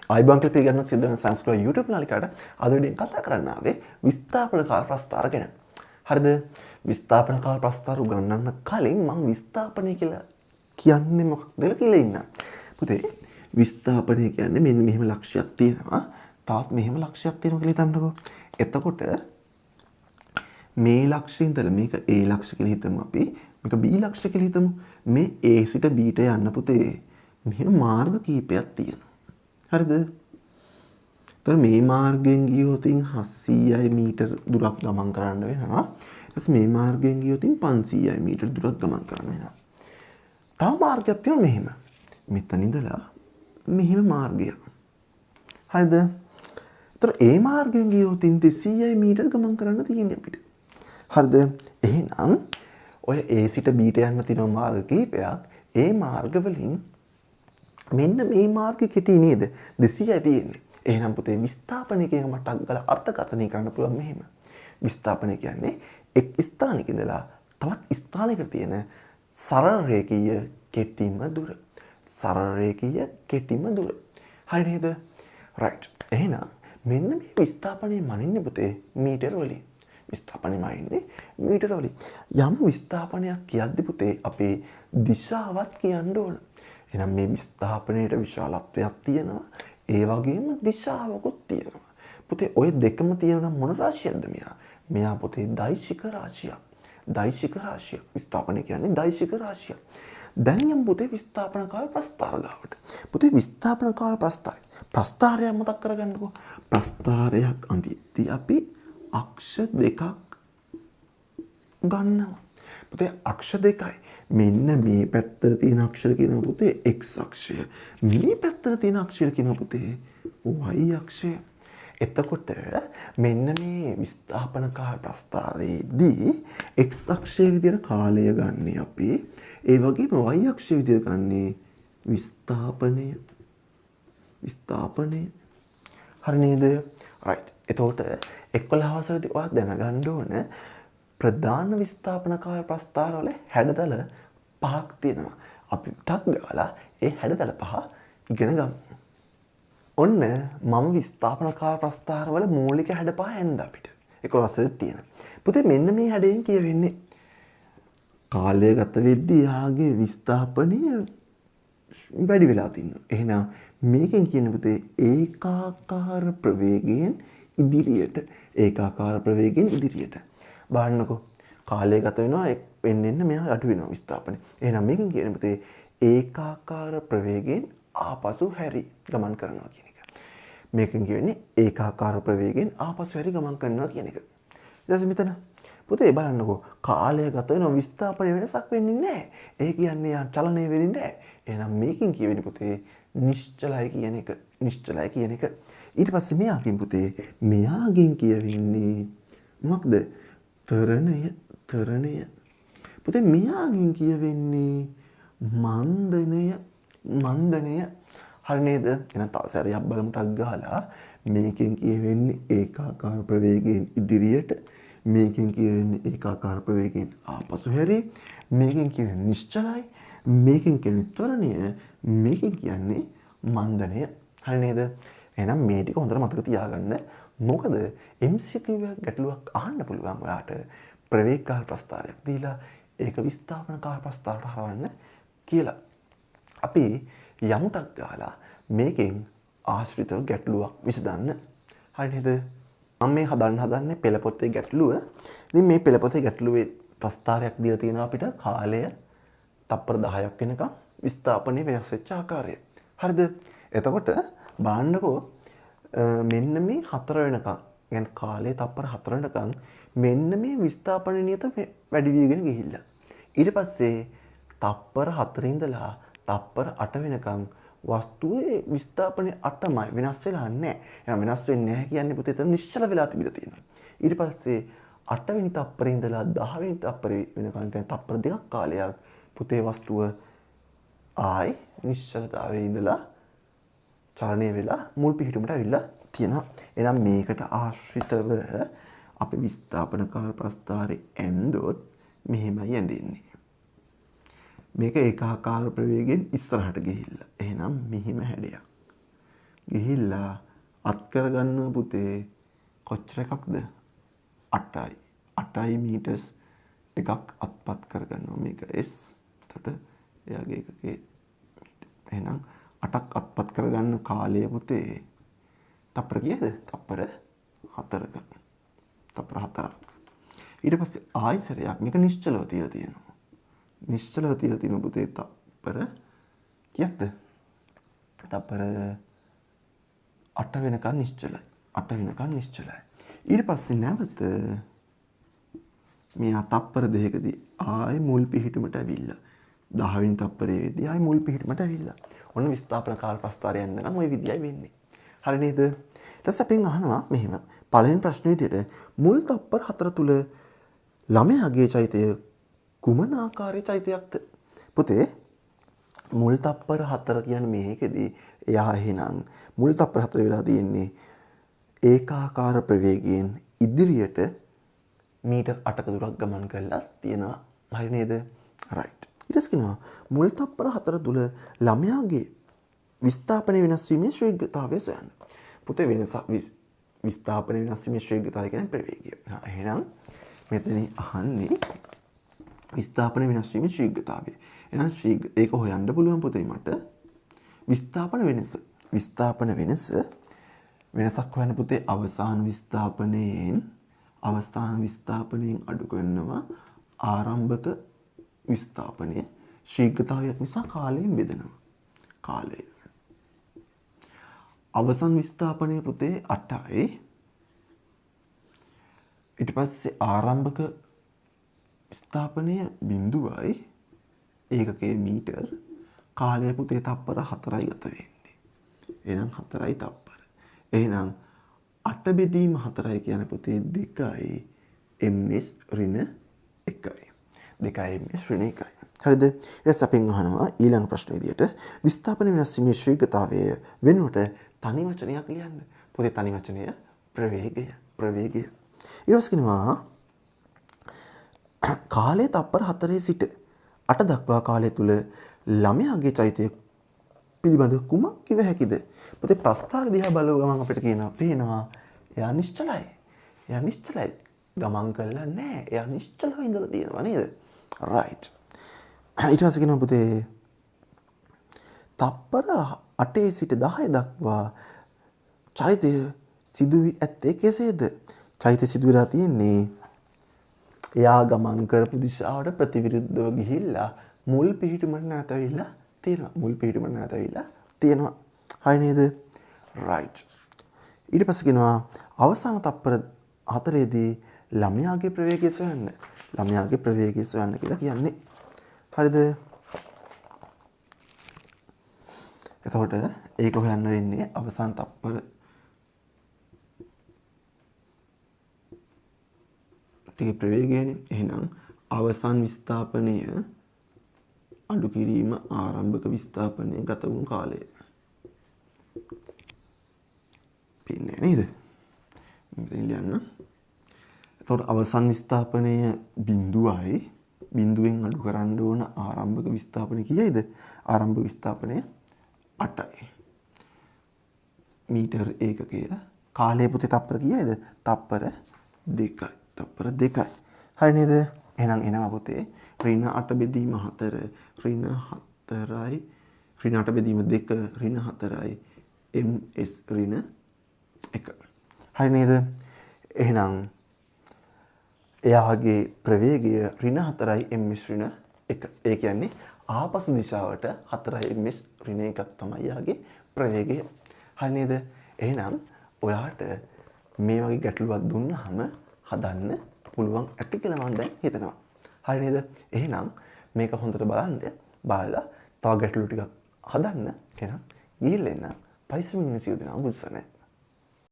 ආයිබං කියලා පිළිගන්නත් සිද්ධ වෙන සංස්කෘත YouTube නාලිකාවට අද වෙනින් කතා කරන්න ආවේ විස්ථාපන කාල ප්‍රස්ථාර ගැන. හරිද? විස්ථාපන කාල ප්‍රස්ථාර උගන්වන්න කලින් මම විස්ථාපනය කියලා කියන්නේ මොකක්ද කියලා ඉන්න. පුතේ විස්ථාපනය කියන්නේ මෙන්න මෙහෙම ලක්ෂයක් තියෙනවා. තාත් මෙහෙම ලක්ෂයක් තියෙනවා කියලා හිතන්නකෝ. එතකොට මේ ලක්ෂයෙන් ඉඳලා මේක A ලක්ෂ කියලා හිතමු අපි. මේක B ලක්ෂ කියලා හිතමු. මේ A සිට B ට යන්න පුතේ මෙහෙම මාර්ග කීපයක් තියෙනවා. හරිද? එතකොට මේ මාර්ගයෙන් ගියොත් 700යි මීටර දුරක් ගමන් කරන්න වෙනවා. ඊපස්සේ මේ මාර්ගයෙන් ගියොත් 500යි මීටර දුරක් ගමන් කරන්න වෙනවා. තව මාර්ගයක් තියෙනවා මෙහෙම. මෙතන ඉඳලා මෙහෙම මාර්ගයක්. හරිද? එතකොට ඒ මාර්ගයෙන් ගියොත් 200යි මීටර ගමන් කරන්න තියෙන්නේ අපිට. හරිද? එහෙනම් ඔය A සිට B ට යන්න තියෙන මාර්ග කීපයක්. ඒ මාර්ග වලින් මෙන්න මේ මාර්ගෙ කෙටි නේද? 200යි තියෙන්නේ. එහෙනම් පුතේ විස්ථාපනය කියන මට්ටක් ගාලා අර්ථකථනය කරන්න පුළුවන් මෙහෙම. විස්ථාපනය කියන්නේ එක් ස්ථානයක ඉඳලා තවත් ස්ථානයකට තියෙන සරල රේඛීය කෙටිම දුර. සරල රේඛීය කෙටිම දුර. හරි නේද? right. එහෙනම් මෙන්න මේ විස්ථාපනය මනින්නේ පුතේ මීටර වලින්. විස්ථාපනය මනින්නේ මීටර වලින්. යම් විස්ථාපනයක් කියද්දි පුතේ අපේ දිශාවත් කියන්න ඕන. එහෙනම් මේ විස්ථාපනයේට විශාලත්වයක් තියෙනවා. ඒ වගේම දිශාවකුත් තියෙනවා. පුතේ ඔය දෙකම තියෙන මොන රාශියක්ද මෙයා? මෙයා පුතේ දෛශික රාශියක්. දෛශික රාශියක්. විස්ථාපනය කියන්නේ දෛශික රාශියක්. දැන් යම් පුතේ විස්ථාපන කාල ප්‍රස්ථාර ගාවට. පුතේ විස්ථාපන කාල ප්‍රස්ථාරය. ප්‍රස්ථාරයක් මතක් කරගන්නකෝ. ප්‍රස්ථාරයක් අඳිද්දී අපි අක්ෂ දෙකක් ගන්නවා. පුතේ අක්ෂ දෙකයි. මෙන්න මේ පැත්තට තියෙන අක්ෂර කියනවා පුතේ x අක්ෂය. මේ පැත්තට තියෙන අක්ෂර කියනවා පුතේ y අක්ෂය. එතකොට මෙන්න මේ විස්ථාපන කාල ප්‍රස්ථාරයේදී x අක්ෂයේ විදිහට කාලය ගන්න අපි. ඒ වගේම y අක්ෂයේ විදිහට ගන්නේ විස්ථාපනය. විස්ථාපනය. හරි නේද? right. එතකොට 11 වසරේදී ඔයා දැනගන්න ඕන ප්‍රධාන විස්ථාපන කාල ප්‍රස්ථාර වල හැඩතල පහක් තියෙනවා. අපි ටක් ගාලා ඒ හැඩතල පහ ඉගෙන ගමු. ඔන්න මම විස්ථාපන කාල ප්‍රස්ථාර වල මූලික හැඩ පහ හැන්ද අපිට. 11 වසරේ තියෙන. පුතේ මෙන්න මේ හැඩයෙන් කියවෙන්නේ කාලය ගත වෙද්දී යාගේ විස්ථාපනය වැඩි වෙලා තිනවා. එහෙනම් මේකෙන් කියන්නේ පුතේ ඒකාකාර ප්‍රවේගයෙන් ඉදිරියට ඒකාකාර ප්‍රවේගයෙන් ඉදිරියට බලන්නකෝ කාලය ගත වෙනවා එන්න මෙයා අඩු වෙනවා විස්ථාපනය. එහෙනම් මේකෙන් කියන්නේ පුතේ ඒකාකාර ප්‍රවේගයෙන් ආපසු හැරි ගමන් කරනවා කියන එක. මේකෙන් කියන්නේ ඒකාකාර ප්‍රවේගයෙන් ආපසු හැරි ගමන් කරනවා කියන එක. ඊට මෙතන පුතේ බලන්නකෝ කාලය ගත වෙනවා විස්ථාපනය වෙනසක් වෙන්නේ නැහැ. ඒ කියන්නේ යා චලනය වෙන්නේ නැහැ. එහෙනම් මේකෙන් කියවෙන්නේ පුතේ නිශ්චලයි කියන එක. නිශ්චලයි කියන එක. ඊට පස්සේ මෙයාගෙන් පුතේ මෙයාගෙන් කියවෙන්නේ මොකක්ද? තරණය. තරණය. පුතේ මෙයාගෙන් කියවෙන්නේ මන්දනය. මන්දනය. හරි නේද? එහෙනම් තව සැරයක් බලමු ටක් ගහලා. මේකෙන් කියවෙන්නේ ඒකාකාර ප්‍රවේගයෙන් ඉදිරියට. මේකෙන් කියවෙන්නේ ඒකාකාර ප්‍රවේගයෙන් ආපසු හැරි. මේකෙන් කියන්නේ නිශ්චලයි. මේකෙන් කියන්නේ ත්වරණය. මේකෙන් කියන්නේ මන්දනය. හරි නේද? එහෙනම් මේ ටික හොඳට මතක තියාගන්න. මොකද MCQ ගැටලුවක් අහන්න පුළුවන් ඔයාට ප්‍රවේග කාල ප්‍රස්ථාරයක් දීලා ඒක විස්ථාපන කාල ප්‍රස්ථාරයට හරවන්න කියලා. අපි යමුටක් ගාලා මේකෙන් ආශ්‍රිතව ගැටලුවක් විසඳන්න. හරි නේද? මම මේ හදන්නේ පෙළ පොතේ ගැටලුව. ඉතින් මේ පෙළ පොතේ ගැටලුවේ ප්‍රස්ථාරයක් දීලා තියෙනවා අපිට කාලය තප්පර 10ක් වෙනකම් විස්ථාපනයේ වෙනස් වෙච්ච ආකාරය. හරිද? එතකොට බලන්නකෝ මෙන්න මේ 4 වෙනකම් يعني කාලේ තප්පර 4 වෙනකම් මෙන්න මේ විස්ථාපන නියත වැඩි වීගෙන ගිහිල්ලා. ඊට පස්සේ තප්පර 4 ඉඳලා තප්පර 8 වෙනකම් වස්තුවේ විස්ථාපනයේ 8මයි වෙනස් වෙලා නැහැ. එහෙනම් වෙනස් වෙන්නේ නැහැ කියන්නේ පුතේ එතන නිශ්චල වෙලා තිබිලා තියෙනවා. ඊට පස්සේ 8 වෙනි තප්පරේ ඉඳලා 10 වෙනි තප්පරේ වෙනකම් කියන්නේ තප්පර දෙකක් කාලයක් පුතේ වස්තුව ආයි නිශ්චලතාවයේ ඉඳලා චලනය වෙලා මුල් පිහිටුමට ඇවිල්ලා තියෙනවා. එහෙනම් මේකට ආශ්‍රිතව අපි විස්ථාපන කාල ප්‍රස්ථාරේ ඇන්දොත් මෙහෙමයි ඇඳෙන්නේ. මේක ඒකාකාර ප්‍රවේගයෙන් ඉස්සරහට ගිහිල්ලා. එහෙනම් මෙහිම හැඩයක්. ගිහිල්ලා අත් කරගන්නවා පුතේ කොච්චර එකක්ද 8යි 8 මීටර්ස් එකක් අත්පත් කරගන්නවා මේක S. එතකොට එයාගේ එකකේ එහෙනම් 8ක් අත්පත් කරගන්න කාලය පුතේ තප්පර කීයද? තප්පර 4ක. තප්පර 4ක්. ඊට පස්සේ ආයිසරයක් මේක නිශ්චලව තියලා තියෙනවා. නිශ්චලව තියලා තියෙන පුතේ තප්පර කීයක්ද? තප්පර 8 වෙනකන් නිශ්චලයි. 8 වෙනකන් නිශ්චලයි. ඊට පස්සේ නැවත මෙයා තප්පර දෙකකදී ආයි මුල් පිහිටුමට ඇවිල්ලා 10 වෙනි තප්පරයේදී ආයි මුල් පිහිටුමට ඇවිල්ලා. ඔන්න විස්ථාපන කාල ප්‍රස්ථාරය යන්න නම් ওই විදියයි වෙන්නේ. හරි නේද? ඊට පස්සේ අපෙන් අහනවා මෙහෙම. පළවෙනි ප්‍රශ්නේ විදිහට මුල් තප්පර 4 තුල ළමයාගේ චෛතය කුමන ආකාරයේ චෛතයක්ද? පුතේ මුල් තප්පර 4 කියන්නේ මේකෙදී එයා එහෙනම් මුල් තප්පර 4 වෙලා තියෙන්නේ ඒකාකාර ප්‍රවේගයෙන් ඉදිරියට මීටර් 8ක දුරක් ගමන් කරලා තියෙනවා. හරි නේද? right. ඊට පස්සේ කියනවා මුල් තප්පර 4 තුල ළමයාගේ විස්ථාපනය වෙනස් වීමේ ශීඝ්‍රතාවය සොයන්න. පුතේ විස්ථාපනය වෙනස් වීමේ ශීඝ්‍රතාවය කියන්නේ ප්‍රවේගය. එහෙනම් මෙතන අහන්නේ විස්ථාපනය වෙනස් වීමේ ශීඝ්‍රතාවය. එහෙනම් ඒක හොයන්න පුළුවන් පුතේ මට විස්ථාපන වෙනස. විස්ථාපන වෙනසක් හොයන්න පුතේ අවසාන විස්ථාපනයෙන් අඩු කරනවා ආරම්භක විස්ථාපනයේ ශීඝ්‍රතාවයක් නිසා කාලයෙන් බෙදනවා. කාලය. අවසන් විස්ථාපනයේ පුතේ 8යි. ඊට පස්සේ ආරම්භක විස්ථාපනය 0යි. ඒකකයේ මීටර්. කාලය පුතේ තප්පර 4යි ගත වෙන්නේ. එහෙනම් 4යි තප්පර. එහෙනම් 8 බෙදීම 4යි කියන්නේ පුතේ 2යි ms ඍණ 1යි. 2යි ms ඍණ 1යි. හරිද? ඊට අපෙන් අහනවා ඊළඟ ප්‍රශ්න විදියට විස්ථාපන වෙනස් වීමේ ශීඝ්‍රතාවය වෙනුවට තනි වචනයක් ලියන්න. පුතේ තනි වචනය ප්‍රවේගය. ඊට පස්සේ කියනවා කාලය තප්පර 4 සිට 8 දක්වා කාලය තුල ළමයාගේ චෛතය පිළිබඳ කුමක් කිව හැකිද? පුතේ ප්‍රස්ථාර දිහා බලව ගමන් අපිට පේනවා එයා නිශ්චලයි. ගමන් කරලා නැහැ. එයා නිශ්චලව ඉඳලා තියෙනවා නේද? right. ඊට පස්සේ කියනවා පුතේ තප්පර 8 සිට 10 දක්වා චෛතය සිදු වී ඇත්තේ කෙසේද? චෛතය සිදු වෙලා තියෙන්නේ එයා ගමන් කරපු දිශාවට ප්‍රතිවිරුද්ධව ගිහිල්ලා මුල් පිහිටුමට නැවතවිලා තියෙනවා. හරි නේද? right. ඊට පස්සේ කියනවා අවසාන තප්පර 4ේදී ළමයාගේ ප්‍රවේගය සොයන්න. කියලා කියන්නේ. හරිද? එතකොට ඒක හොයන්න වෙන්නේ අවසාන තප්පර ටිකේ ප්‍රවේගයනේ. එහෙනම් අවසන් විස්ථාපනය අඩු කිරීම ආරම්භක විස්ථාපනය ගත වුණු කාලය. පින්නේ නේද? මෙතන ලියන්න. එතකොට අවසන් විස්ථාපනය 0යි. 0ෙන් අඩු කරන්න ඕන ආරම්භක විස්ථාපනය කීයද? ආරම්භක විස්ථාපනය 8යි. මීටර් ඒකකය. කාලය පුතේ තප්පර කීයද? තප්පර 2යි. හරි නේද? එහෙනම් එනවා පුතේ ඍණ 8 බෙදීම 4 ඍණ 4යි ඍණ 8 බෙදීම 2 ඍණ 4යි ms ඍණ 1. හරි නේද? එහෙනම් එයාගේ ප්‍රවේගය ඍණ 4යි ms ඍණ 1. ඒ කියන්නේ ආපසු දිශාවට 4යි ms ඍණ 1ක් තමයි එයාගේ ප්‍රවේගය. හරි නේද? එහෙනම් ඔයාට මේ වගේ ගැටලුවක් දුන්නාම හදන්න පුළුවන් ඇති කියලා මම දැන් හිතනවා. හරි නේද? එහෙනම් මේක හොඳට බලලා තව ගැටලු ටිකක් හදන්න. එහෙනම් ගිහිල්ලා එන්න පරිස්සමින් ඉන්න සියලු දෙනාම බුදුසරණයි.